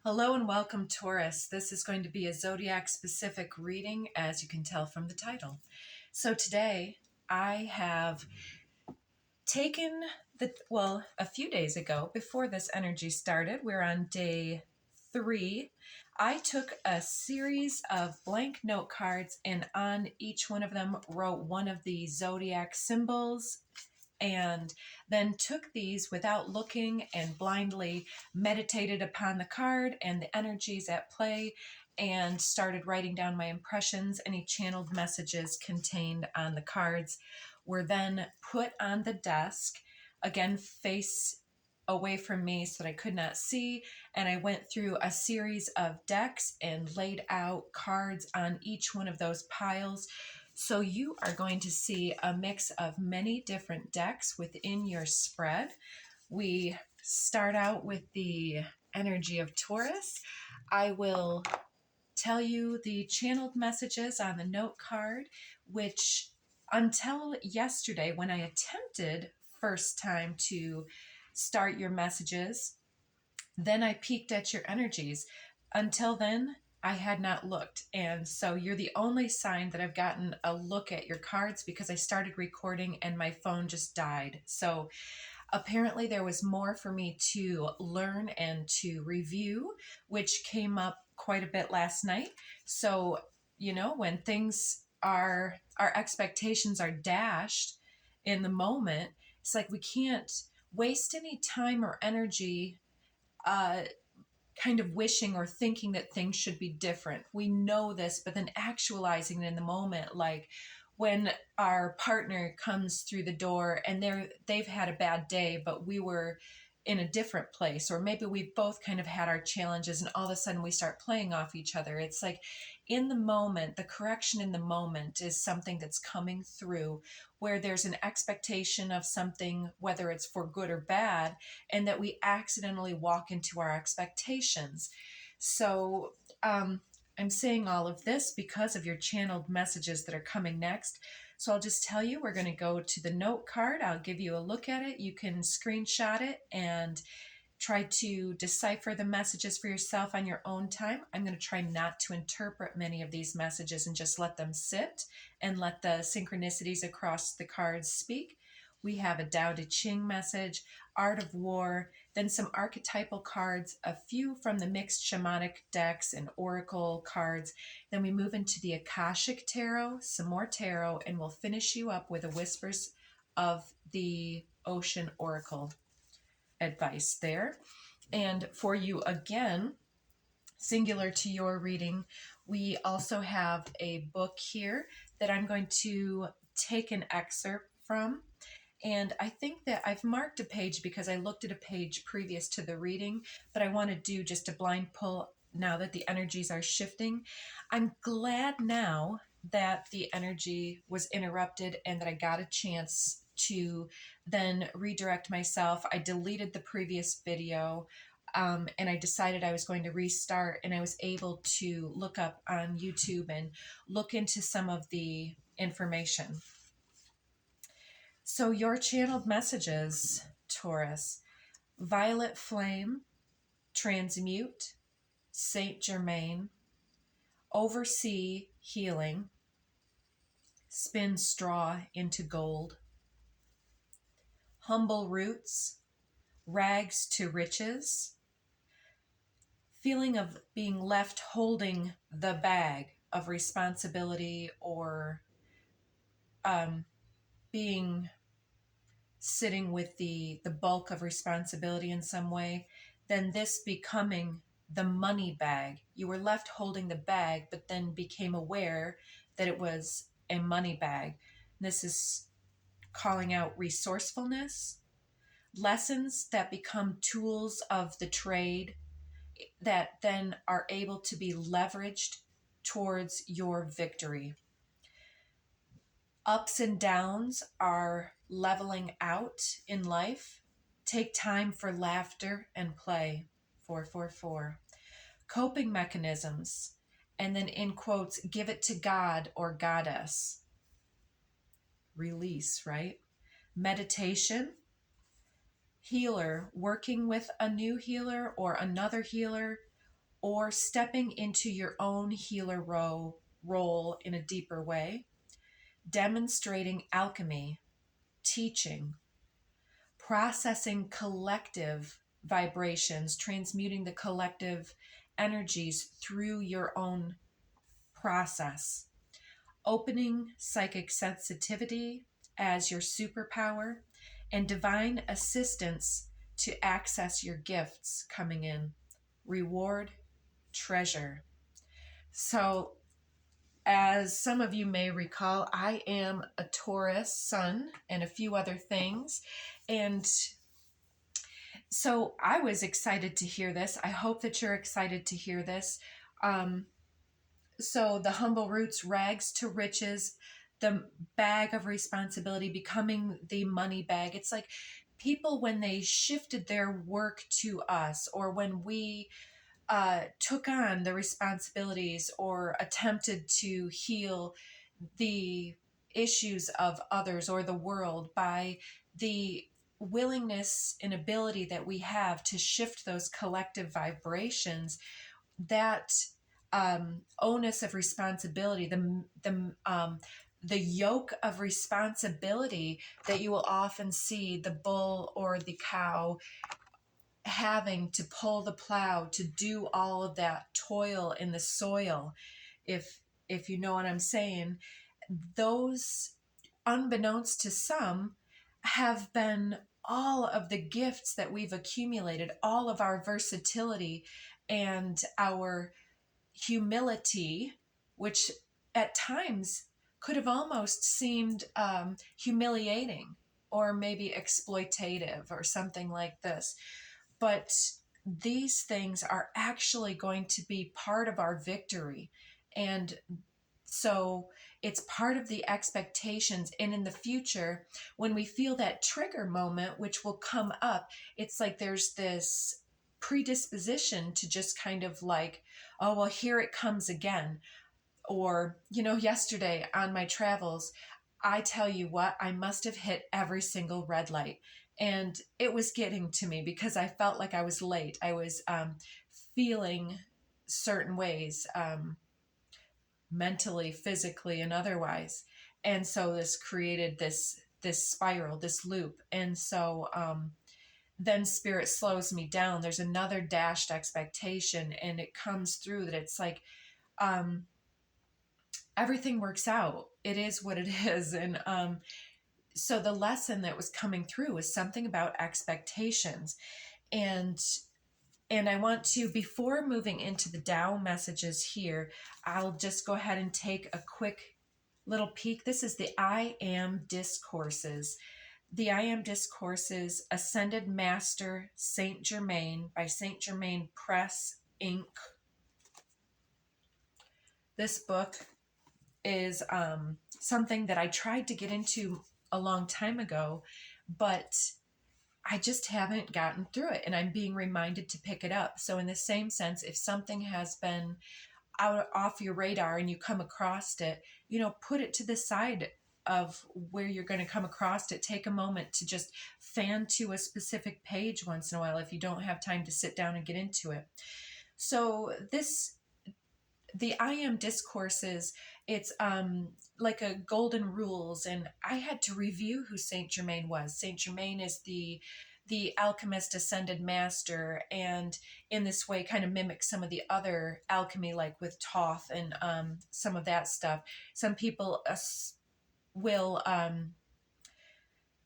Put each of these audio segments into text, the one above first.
Hello and welcome, Taurus. This is going to be a zodiac-specific reading, as you can tell from the title. So today, I have taken a few days ago, before this energy started, we're on day 3, I took a series of blank note cards, and on each one of them wrote one of the zodiac symbols, and then took these without looking and blindly meditated upon the card and the energies at play and started writing down my impressions. Any channeled messages contained on the cards were then put on the desk, again face away from me so that I could not see, and I went through a series of decks and laid out cards on each one of those piles. So you are going to see a mix of many different decks within your spread. We start out with the energy of Taurus. I will tell you the channeled messages on the note card, which until yesterday, when I attempted first time to start your messages, then I peeked at your energies. Until then, I had not looked. And so you're the only sign that I've gotten a look at your cards, because I started recording and my phone just died. So apparently there was more for me to learn and to review, which came up quite a bit last night. So, when our expectations are dashed in the moment, it's like we can't waste any time or energy kind of wishing or thinking that things should be different. We know this, but then actualizing it in the moment, like when our partner comes through the door and they've had a bad day, but we were in a different place, or maybe we've both kind of had our challenges and all of a sudden we start playing off each other. It's like in the moment, the correction in the moment is something that's coming through, where there's an expectation of something, whether it's for good or bad, and that we accidentally walk into our expectations. So I'm saying all of this because of your channeled messages that are coming next. So I'll just tell you, we're going to go to the note card. I'll give you a look at it. You can screenshot it and try to decipher the messages for yourself on your own time. I'm going to try not to interpret many of these messages and just let them sit and let the synchronicities across the cards speak. We have a Tao Te Ching message, Art of War, then some archetypal cards, a few from the mixed shamanic decks and oracle cards. Then we move into the Akashic tarot, some more tarot, and we'll finish you up with a Whispers of the Ocean oracle advice there. And for you, again, singular to your reading, we also have a book here that I'm going to take an excerpt from. And I think that I've marked a page because I looked at a page previous to the reading, but I want to do just a blind pull now that the energies are shifting. I'm glad now that the energy was interrupted and that I got a chance to then redirect myself. I deleted the previous video, and I decided I was going to restart, and I was able to look up on YouTube and look into some of the information. So your channeled messages, Taurus: Violet Flame, Transmute, Saint Germain, Oversee Healing, Spin Straw into Gold, Humble Roots, Rags to Riches, feeling of being left holding the bag of responsibility, or being sitting with the bulk of responsibility in some way, then this becoming the money bag. You were left holding the bag, but then became aware that it was a money bag. This is calling out resourcefulness, lessons that become tools of the trade that then are able to be leveraged towards your victory. Ups and downs are leveling out in life. Take time for laughter and play. 444. Coping mechanisms. And then in quotes, give it to God or Goddess. Release, right? Meditation. Healer, working with a new healer or another healer, or stepping into your own healer role in a deeper way, demonstrating alchemy, teaching, processing collective vibrations, transmuting the collective energies through your own process, opening psychic sensitivity as your superpower, and divine assistance to access your gifts coming in, reward, treasure. So, as some of you may recall, I am a Taurus sun and a few other things. And so I was excited to hear this. I hope that you're excited to hear this. So the humble roots, rags to riches, the bag of responsibility becoming the money bag. It's like people, when they shifted their work to us, or when we took on the responsibilities or attempted to heal the issues of others or the world by the willingness and ability that we have to shift those collective vibrations, that onus of responsibility, the yoke of responsibility that you will often see the bull or the cow having to pull the plow, to do all of that toil in the soil, if you know what I'm saying, those, unbeknownst to some, have been all of the gifts that we've accumulated, all of our versatility and our humility, which at times could have almost seemed humiliating or maybe exploitative or something like this. But these things are actually going to be part of our victory. And so it's part of the expectations. And in the future, when we feel that trigger moment, which will come up, it's like there's this predisposition to just kind of like, oh, well, here it comes again. Or, yesterday on my travels, I tell you what, I must have hit every single red light. And it was getting to me because I felt like I was late. I was feeling certain ways, mentally, physically, and otherwise. And so this created this spiral, this loop. And so then spirit slows me down. There's another dashed expectation, and it comes through that it's like, everything works out. It is what it is. And so the lesson that was coming through was something about expectations. And I want to, before moving into the Tao messages here, I'll just go ahead and take a quick little peek. This is the I Am Discourses. The I Am Discourses, Ascended Master Saint Germain by Saint Germain Press, Inc. This book is something that I tried to get into a long time ago, but I just haven't gotten through it, and I'm being reminded to pick it up. So in the same sense, if something has been off your radar and you come across it, put it to the side of where you're going to come across it. Take a moment to just fan to a specific page once in a while if you don't have time to sit down and get into it. So the I Am Discourses, it's like a golden rules, and I had to review who Saint Germain was. Saint Germain is the alchemist ascended master, and in this way kind of mimics some of the other alchemy, like with Thoth and some of that stuff. Some people will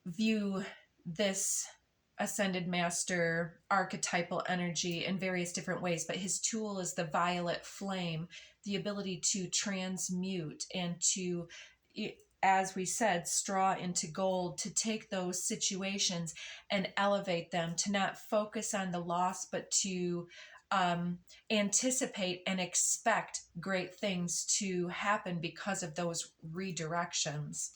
view this ascended master archetypal energy in various different ways, but his tool is the violet flame, the ability to transmute and to, as we said, straw into gold, to take those situations and elevate them, to not focus on the loss, but to anticipate and expect great things to happen because of those redirections.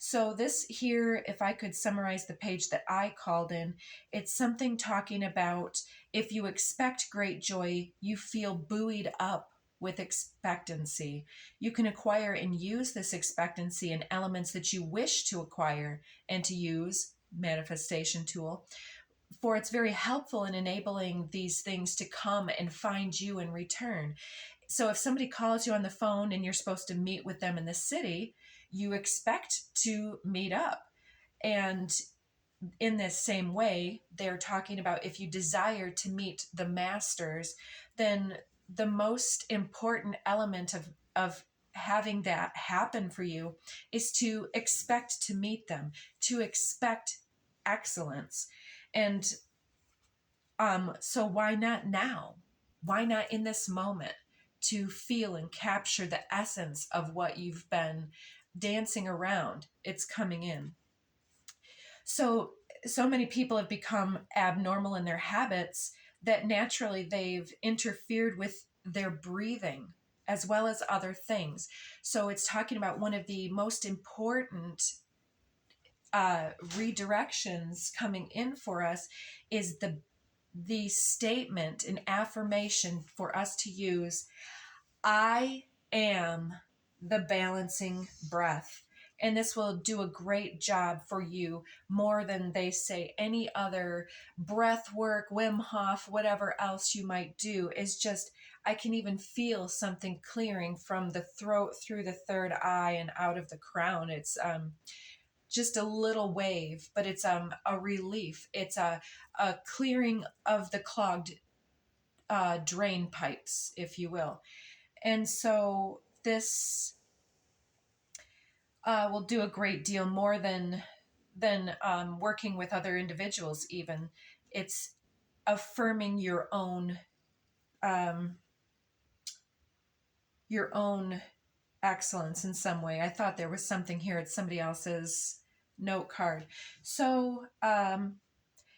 So this here, if I could summarize the page that I called in, it's something talking about if you expect great joy, you feel buoyed up with expectancy. You can acquire and use this expectancy in elements that you wish to acquire and to use, manifestation tool, for it's very helpful in enabling these things to come and find you in return. So if somebody calls you on the phone and you're supposed to meet with them in the city, you expect to meet up. And in this same way, they're talking about if you desire to meet the masters, then the most important element of having that happen for you is to expect to meet them, to expect excellence. And so why not now? Why not in this moment to feel and capture the essence of what you've been dancing around? It's coming in. So many people have become abnormal in their habits that naturally they've interfered with their breathing as well as other things. So it's talking about one of the most important redirections coming in for us is the statement, an affirmation for us to use. I am the balancing breath. And this will do a great job for you more than they say any other breath work, Wim Hof, whatever else you might do. Is just, I can even feel something clearing from the throat through the third eye and out of the crown. It's just a little wave, but it's a relief. It's a clearing of the clogged drain pipes, if you will. And so this will do a great deal more than working with other individuals. Even it's affirming your own excellence in some way. I thought there was something here. It's somebody else's note card. So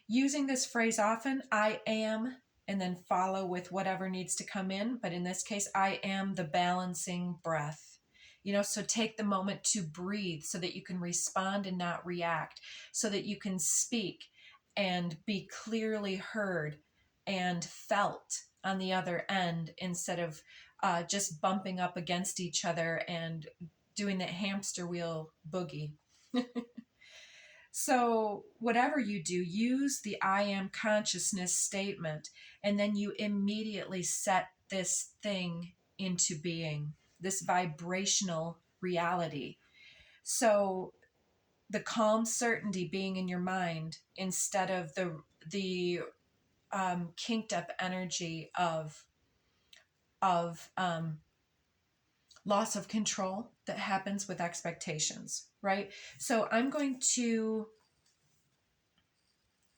using this phrase often, I am, and then follow with whatever needs to come in. But in this case, I am the balancing breath. So take the moment to breathe so that you can respond and not react, so that you can speak and be clearly heard and felt on the other end, instead of just bumping up against each other and doing that hamster wheel boogie. So whatever you do, use the I am consciousness statement, and then you immediately set this thing into being, this vibrational reality. So the calm certainty being in your mind instead of the kinked up energy of loss of control that happens with expectations, right? So I'm going to,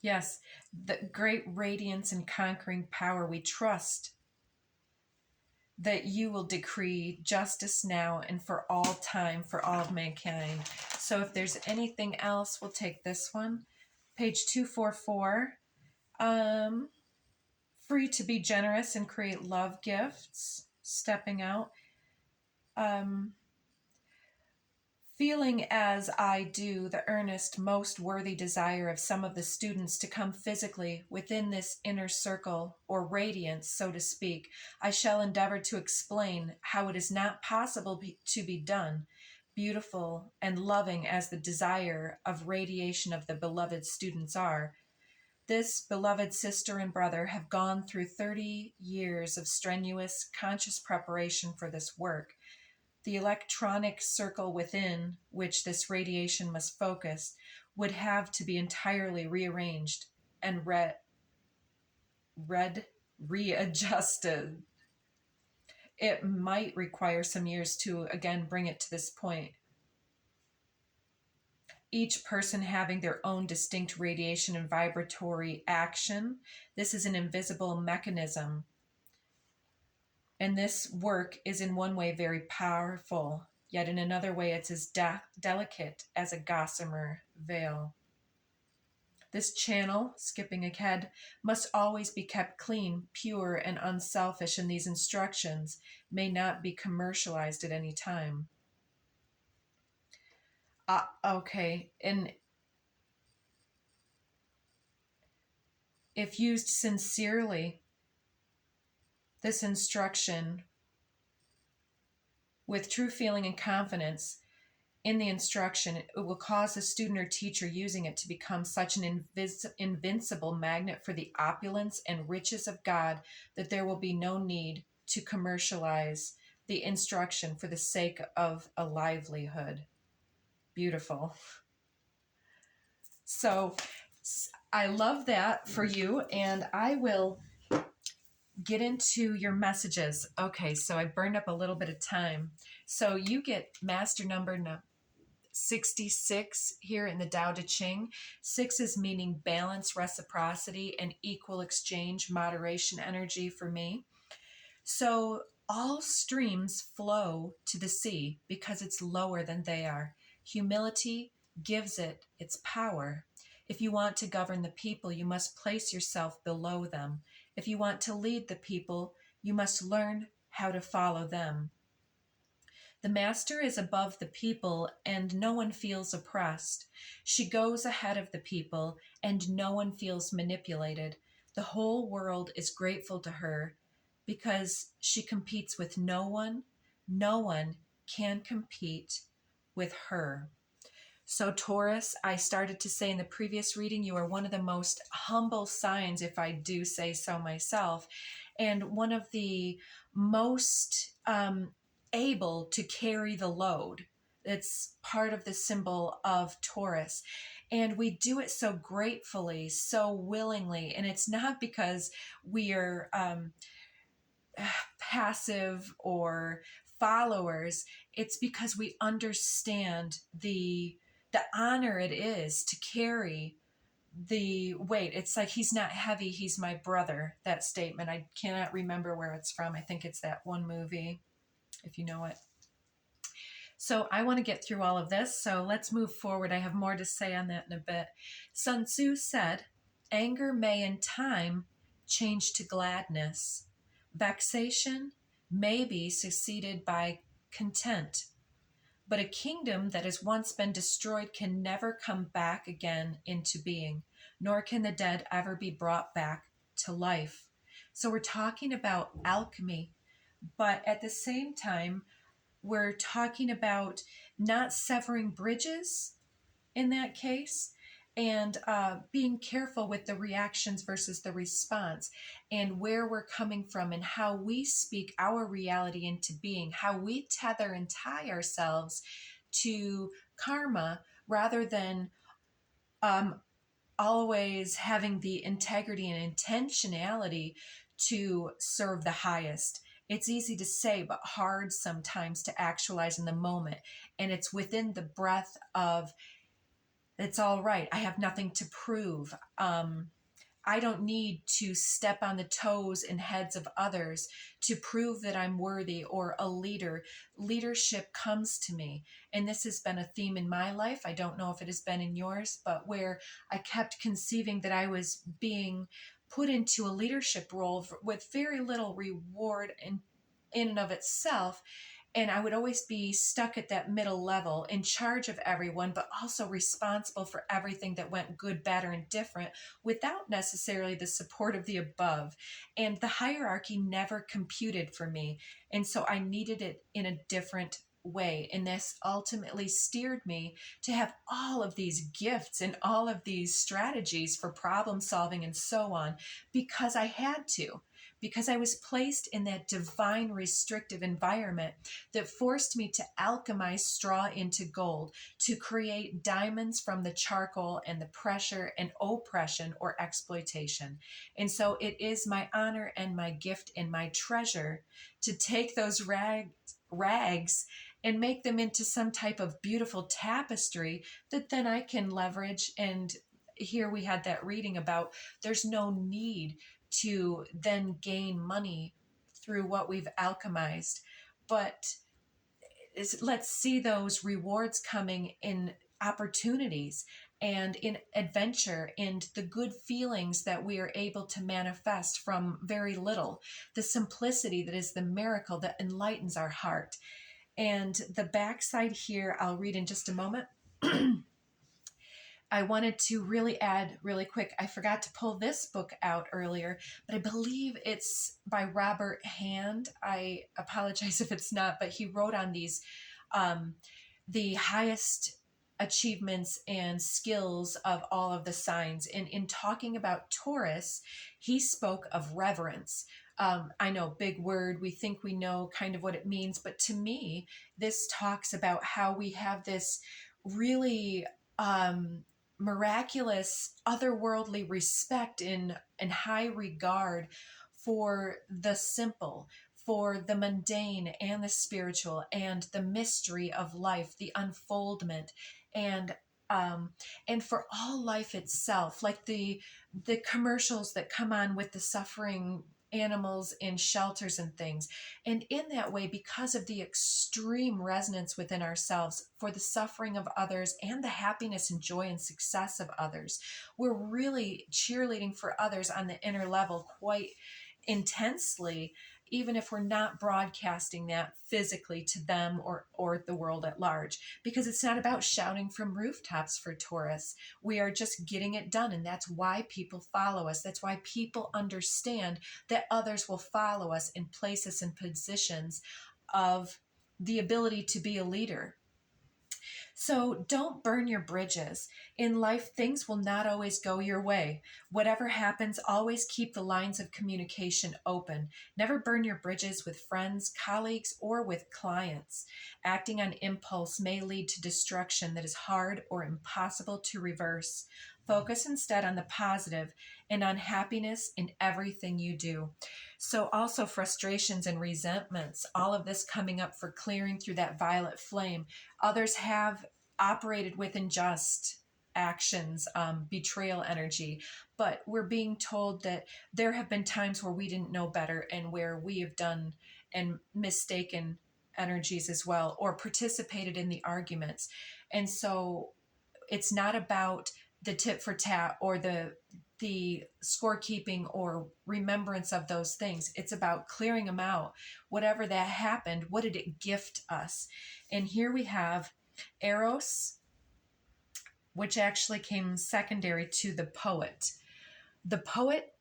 yes, the great radiance and conquering power, we trust that you will decree justice now and for all time, for all of mankind. So if there's anything else, we'll take this one. Page 244. Free to be generous and create love gifts. Stepping out. Feeling as I do the earnest, most worthy desire of some of the students to come physically within this inner circle or radiance, so to speak, I shall endeavor to explain how it is not possible to be done, beautiful and loving as the desire of radiation of the beloved students are. This beloved sister and brother have gone through 30 years of strenuous, conscious preparation for this work. The electronic circle within which this radiation must focus would have to be entirely rearranged and readjusted. It might require some years to again bring it to this point. Each person having their own distinct radiation and vibratory action. This is an invisible mechanism. And this work is in one way very powerful, yet in another way it's as delicate as a gossamer veil. This channel, skipping ahead, must always be kept clean, pure, and unselfish, and these instructions may not be commercialized at any time. Okay, and if used sincerely, this instruction with true feeling and confidence in the instruction, it will cause the student or teacher using it to become such an invincible magnet for the opulence and riches of God that there will be no need to commercialize the instruction for the sake of a livelihood. Beautiful. So I love that for you, and I will get into your messages. Okay, so I burned up a little bit of time. So you get master number 66 here in the Tao Te Ching. 6 is meaning balance, reciprocity, and equal exchange, moderation energy for me. So all streams flow to the sea because it's lower than they are. Humility gives it its power. If you want to govern the people, you must place yourself below them. If you want to lead the people, you must learn how to follow them. The master is above the people, and no one feels oppressed. She goes ahead of the people, and no one feels manipulated. The whole world is grateful to her because she competes with no one. No one can compete with her. So Taurus, I started to say in the previous reading, you are one of the most humble signs, if I do say so myself, and one of the most able to carry the load. It's part of the symbol of Taurus. And we do it so gratefully, so willingly. And it's not because we are passive or followers. It's because we understand the honor it is to carry the weight. It's like, he's not heavy, he's my brother. That statement, I cannot remember where it's from. I think it's that one movie, if you know it. So I want to get through all of this, so let's move forward. I have more to say on that in a bit. Sun Tzu said, anger may in time change to gladness. Vexation may be succeeded by content. But a kingdom that has once been destroyed can never come back again into being, nor can the dead ever be brought back to life. So we're talking about alchemy, but at the same time, we're talking about not severing bridges in that case, and being careful with the reactions versus the response, and where we're coming from, and how we speak our reality into being, how we tether and tie ourselves to karma rather than always having the integrity and intentionality to serve the highest. It's easy to say, but hard sometimes to actualize in the moment. And it's within the breath of, it's all right, I have nothing to prove. I don't need to step on the toes and heads of others to prove that I'm worthy or a leader. Leadership comes to me. And this has been a theme in my life. I don't know if it has been in yours, but where I kept conceiving that I was being put into a leadership role with very little reward in and of itself. And I would always be stuck at that middle level, in charge of everyone, but also responsible for everything that went good, bad, or indifferent, without necessarily the support of the above. And the hierarchy never computed for me. And so I needed it in a different way. And this ultimately steered me to have all of these gifts and all of these strategies for problem solving and so on, because I had to. Because I was placed in that divine restrictive environment that forced me to alchemize straw into gold, to create diamonds from the charcoal and the pressure and oppression or exploitation. And so it is my honor and my gift and my treasure to take those rags and make them into some type of beautiful tapestry that then I can leverage. And here we had that reading about there's no need to then gain money through what we've alchemized. But let's see those rewards coming in opportunities and in adventure and the good feelings that we are able to manifest from very little. The simplicity that is the miracle that enlightens our heart. And the backside here, I'll read in just a moment. I wanted to really add really quick, I forgot to pull this book out earlier, but I believe it's by Robert Hand. I apologize if it's not, but he wrote on these the highest achievements and skills of all of the signs. And in talking about Taurus, he spoke of reverence. I know, big word. We think we know kind of what it means, but to me, this talks about how we have this really miraculous, otherworldly respect and high regard for the simple, for the mundane and the spiritual and the mystery of life, the unfoldment, and um, and for all life itself, like the commercials that come on with the suffering animals in shelters and things. And in that way, because of the extreme resonance within ourselves for the suffering of others and the happiness and joy and success of others, we're really cheerleading for others on the inner level quite intensely, even if we're not broadcasting that physically to them or the world at large, because it's not about shouting from rooftops for Taurus. We are just getting it done, and that's why people follow us. That's why people understand that others will follow us and place us in positions of the ability to be a leader. So don't burn your bridges. In life, things will not always go your way. Whatever happens, always keep the lines of communication open. Never burn your bridges with friends, colleagues, or with clients. Acting on impulse may lead to destruction that is hard or impossible to reverse. Focus instead on the positive and on happiness in everything you do. So, also frustrations and resentments, all of this coming up for clearing through that violet flame. Others have operated with unjust actions, betrayal energy, but we're being told that there have been times where we didn't know better and where we have done and mistaken energies as well, or participated in the arguments. And so it's not about the tit for tat or the scorekeeping or remembrance of those things. It's about clearing them out. Whatever that happened, what did it gift us? And here we have Eros, which actually came secondary to the poet. The poet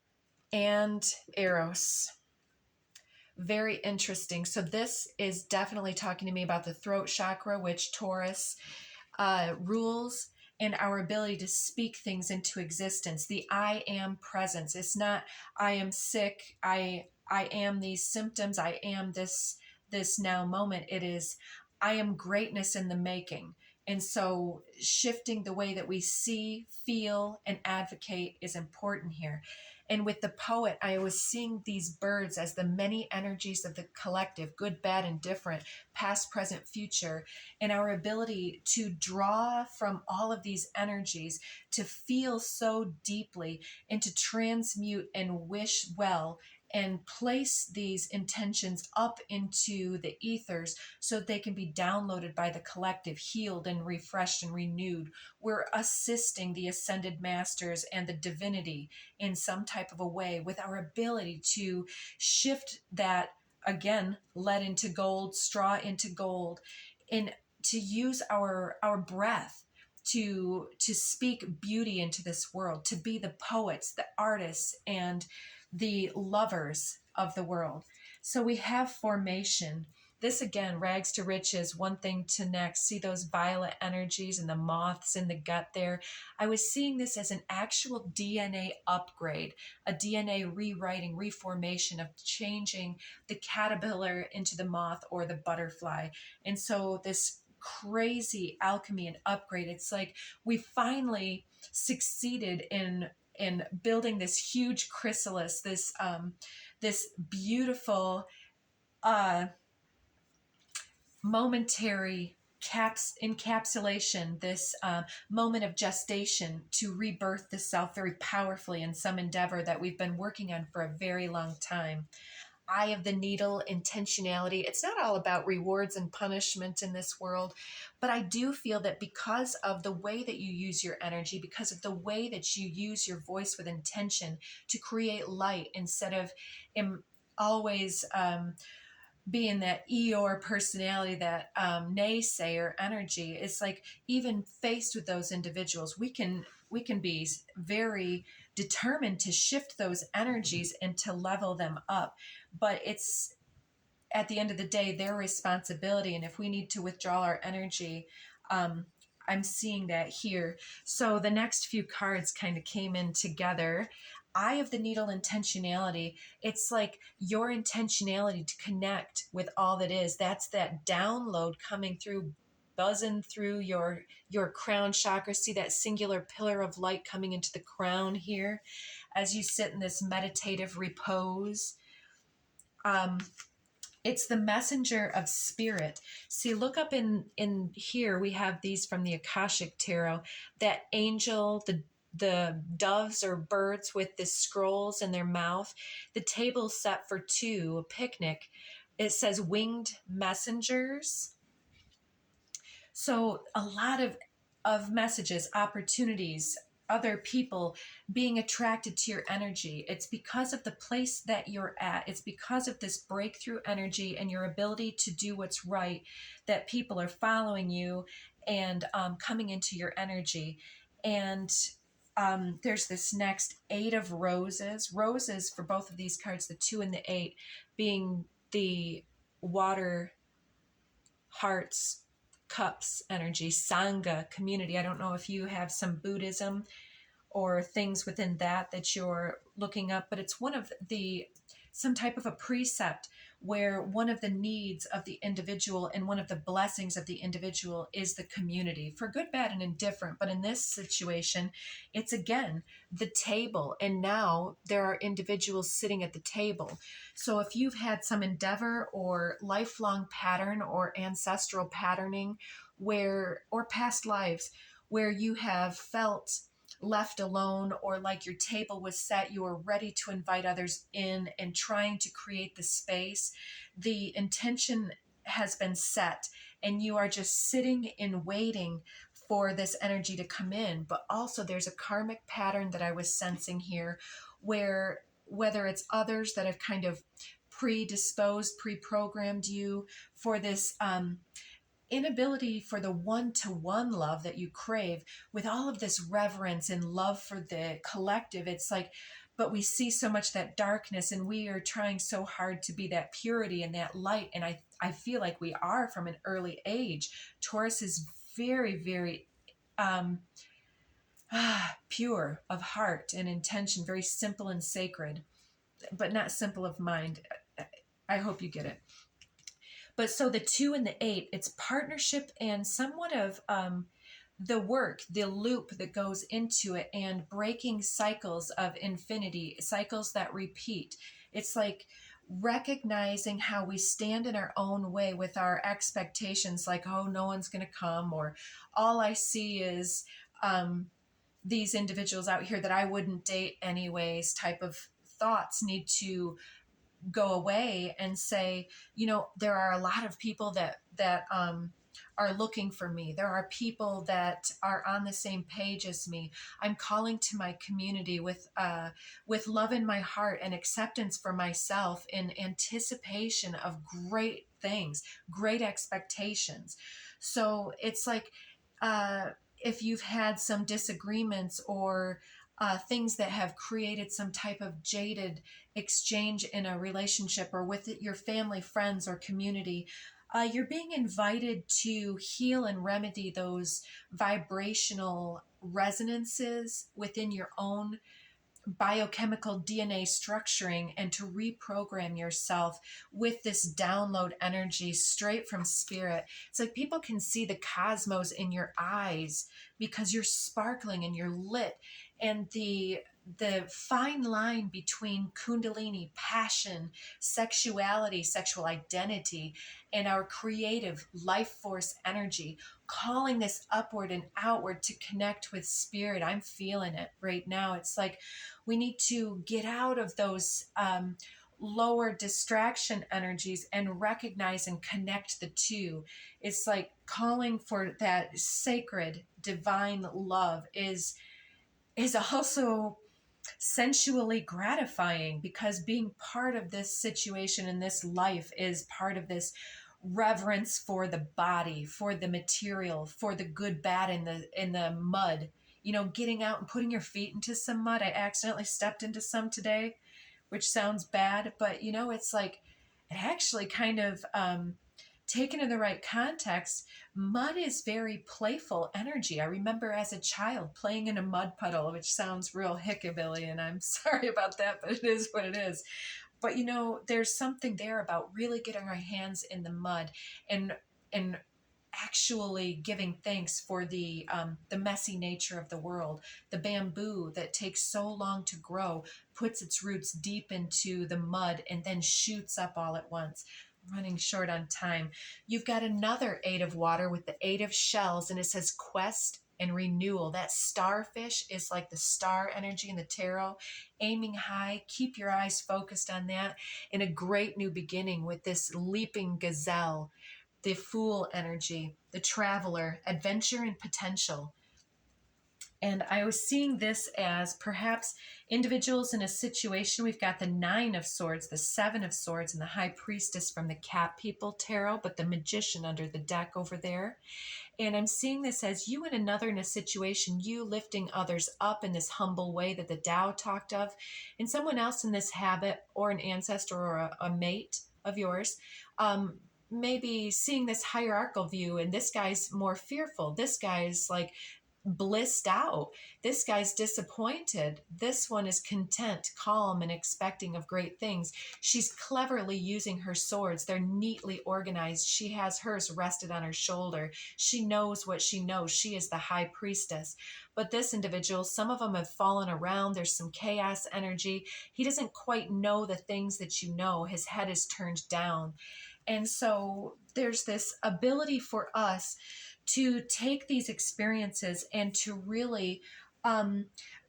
and Eros. Very interesting. So this is definitely talking to me about the throat chakra, which Taurus rules, and our ability to speak things into existence. The I am presence. It's not I am sick. I am these symptoms. I am this now moment. It is I am greatness in the making. And so shifting the way that we see, feel, and advocate is important here. And with the poet, I was seeing these birds as the many energies of the collective, good, bad, and different, past, present, future, and our ability to draw from all of these energies, to feel so deeply, and to transmute and wish well and place these intentions up into the ethers so they can be downloaded by the collective, healed and refreshed and renewed. We're assisting the ascended masters and the divinity in some type of a way with our ability to shift that, again, lead into gold, straw into gold, and to use our breath to speak beauty into this world, to be the poets, the artists, and the lovers of the world. So we have formation. This again, rags to riches, one thing to next. See those violet energies and the moths in the gut there. I was seeing this as an actual DNA upgrade, a DNA rewriting, reformation of changing the caterpillar into the moth or the butterfly. And so this crazy alchemy and upgrade, it's like we finally succeeded in building this huge chrysalis, this beautiful momentary encapsulation, this moment of gestation to rebirth the self very powerfully in some endeavor that we've been working on for a very long time. Eye of the needle, intentionality. It's not all about rewards and punishment in this world, but I do feel that because of the way that you use your energy, because of the way that you use your voice with intention to create light instead of always being that Eeyore personality, that naysayer energy, it's like even faced with those individuals, we can be very determined to shift those energies and to level them up. But at the end of the day, their responsibility. And if we need to withdraw our energy, I'm seeing that here. So the next few cards kind of came in together. Eye of the Needle, intentionality. It's like your intentionality to connect with all that is. That's that download coming through, buzzing through your crown chakra. See that singular pillar of light coming into the crown here as you sit in this meditative repose. It's the messenger of spirit. See, look up in here. We have these from the Akashic tarot. That angel, the doves or birds with the scrolls in their mouth. The table set for two, a picnic. It says winged messengers. So a lot of messages, opportunities, other people being attracted to your energy. It's because of the place that you're at. It's because of this breakthrough energy and your ability to do what's right that people are following you and coming into your energy. And there's this next 8 of roses. Roses for both of these cards, the 2 and the 8, being the water, hearts, cups energy, sangha, community. I don't know if you have some Buddhism or things within that you're looking up, but it's some type of a precept where one of the needs of the individual and one of the blessings of the individual is the community, for good, bad, and indifferent. But in this situation, it's again the table, and now there are individuals sitting at the table. So if you've had some endeavor or lifelong pattern or ancestral patterning or past lives where you have felt left alone, or like your table was set, you are ready to invite others in and trying to create the space, the intention has been set and you are just sitting and waiting for this energy to come in. But also there's a karmic pattern that I was sensing here where whether it's others that have kind of predisposed, pre-programmed you for this inability for the one-to-one love that you crave, with all of this reverence and love for the collective. It's like, but we see so much that darkness, and we are trying so hard to be that purity and that light. And I feel like we are from an early age. Taurus is very, very pure of heart and intention, very simple and sacred, but not simple of mind. I hope you get it. But so the 2 and the 8, it's partnership and somewhat of the work, the loop that goes into it, and breaking cycles of infinity, cycles that repeat. It's like recognizing how we stand in our own way with our expectations, like, oh, no one's going to come, or all I see is these individuals out here that I wouldn't date anyways type of thoughts need to go away and say, there are a lot of people that are looking for me. There are people that are on the same page as me. I'm calling to my community with love in my heart and acceptance for myself in anticipation of great things, great expectations. So it's like, if you've had some disagreements or things that have created some type of jaded exchange in a relationship or with your family, friends, or community, you're being invited to heal and remedy those vibrational resonances within your own biochemical DNA structuring, and to reprogram yourself with this download energy straight from spirit. It's like people can see the cosmos in your eyes because you're sparkling and you're lit. And the fine line between kundalini, passion, sexuality, sexual identity, and our creative life force energy, calling this upward and outward to connect with spirit. I'm feeling it right now. It's like we need to get out of those lower distraction energies and recognize and connect the two. It's like calling for that sacred divine love is also sensually gratifying, because being part of this situation in this life is part of this reverence for the body, for the material, for the good, bad, in the mud. Getting out and putting your feet into some mud. I accidentally stepped into some today, which sounds bad, but it's like it actually kind of, taken in the right context, mud is very playful energy. I remember as a child playing in a mud puddle, which sounds real hickabilly, and I'm sorry about that, but it is what it is. But there's something there about really getting our hands in the mud and actually giving thanks for the messy nature of the world. The bamboo that takes so long to grow puts its roots deep into the mud and then shoots up all at once. Running short on time. You've got another eight of water with the eight of shells, and it says quest and renewal. That starfish is like the star energy in the tarot, aiming high. Keep your eyes focused on that. And a great new beginning with this leaping gazelle, the fool energy, the traveler, adventure and potential. And I was seeing this as perhaps individuals in a situation. We've got the Nine of Swords, the Seven of Swords, and the High Priestess from the Cat People Tarot, but the Magician under the deck over there. And I'm seeing this as you and another in a situation, you lifting others up in this humble way that the Tao talked of, and someone else in this habit, or an ancestor or a mate of yours, maybe seeing this hierarchical view, and this guy's more fearful. This guy's like blissed out. This guy's disappointed. This one is content, calm, and expecting of great things. She's cleverly using her swords. They're neatly organized. She has hers rested on her shoulder. She knows what she knows. She is the high priestess. But this individual, some of them have fallen around. There's some chaos energy. He doesn't quite know the things that you know. His head is turned down. And so there's this ability for us to take these experiences and to really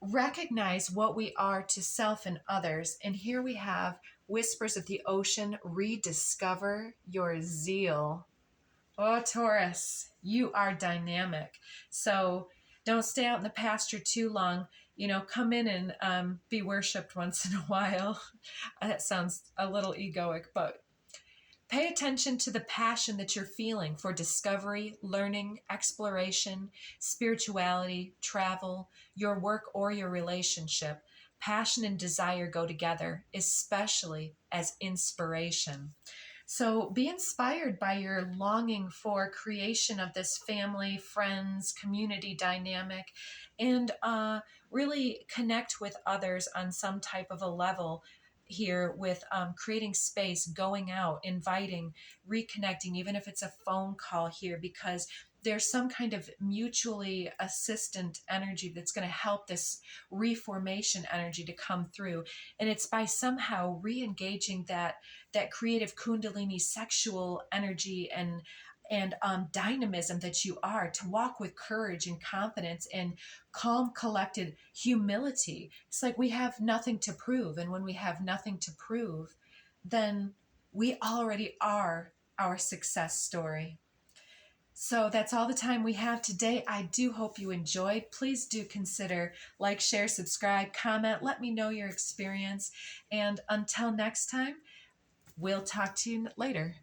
recognize what we are to self and others. And here we have Whispers of the Ocean, rediscover your zeal. Oh, Taurus, you are dynamic. So don't stay out in the pasture too long. Come in and be worshipped once in a while. That sounds a little egoic, but pay attention to the passion that you're feeling for discovery, learning, exploration, spirituality, travel, your work, or your relationship. Passion and desire go together, especially as inspiration. So be inspired by your longing for creation of this family, friends, community dynamic, and really connect with others on some type of a level here with creating space, going out, inviting, reconnecting, even if it's a phone call here, because there's some kind of mutually assistant energy that's going to help this reformation energy to come through. And it's by somehow re-engaging that creative kundalini sexual energy and dynamism that you are, to walk with courage and confidence and calm, collected humility. It's like we have nothing to prove. And when we have nothing to prove, then we already are our success story. So that's all the time we have today. I do hope you enjoyed. Please do consider like, share, subscribe, comment. Let me know your experience. And until next time, we'll talk to you later.